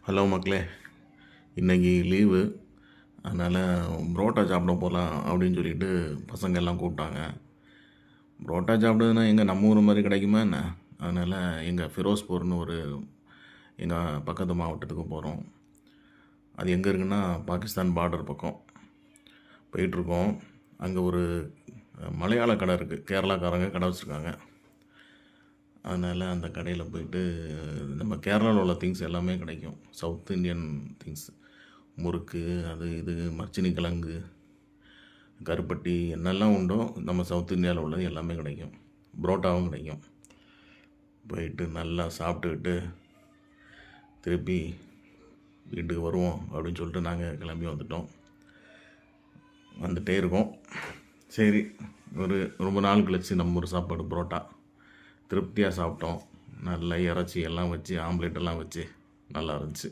Hello மக்களே, இன்றைக்கி leave. அதனால் புரோட்டா சாப்பிட போகலாம் அப்படின்னு சொல்லிட்டு பசங்க எல்லாம் கூப்பிட்டாங்க. புரோட்டா சாப்பிடுதுன்னா எங்கே நம்ம ஊர் மாதிரி கிடைக்குமா என்ன? அதனால் எங்கள் ஃபிரோஸ்பூர்னு ஒரு எங்கள் பக்கத்து மாவட்டத்துக்கு போகிறோம். அது எங்கே இருக்குன்னா பாகிஸ்தான் பார்டர் பக்கம் போயிட்டுருக்கோம். அங்கே ஒரு மலையாள கடை இருக்குது, கேரளாக்காரங்க கடை வச்சுருக்காங்க. அதனால் அந்த கடையில் போயிட்டு நம்ம கேரளாவில் உள்ள திங்ஸ் எல்லாமே கிடைக்கும். சவுத் இண்டியன் திங்ஸ், முறுக்கு, அது இது, மர்ச்சினி கிழங்கு, கருப்பட்டி, என்னெல்லாம் உண்டோ நம்ம சவுத் இந்தியாவில் உள்ளது எல்லாமே கிடைக்கும். புரோட்டாவும் கிடைக்கும். போயிட்டு நல்லா சாப்பிட்டுக்கிட்டு திருப்பி வீட்டுக்கு வருவோம் அப்படின்னு சொல்லிட்டு நாங்கள் கிளம்பி வந்துட்டே இருக்கோம். சரி, ரொம்ப நாள் கழிச்சு நம்ம ஒரு சாப்பாடு புரோட்டா திருப்தியாக சாப்பிட்டோம். நல்லா இறைச்சி எல்லாம் வச்சு, ஆம்லேட் எல்லாம் வச்சு நல்லா இருந்துச்சு.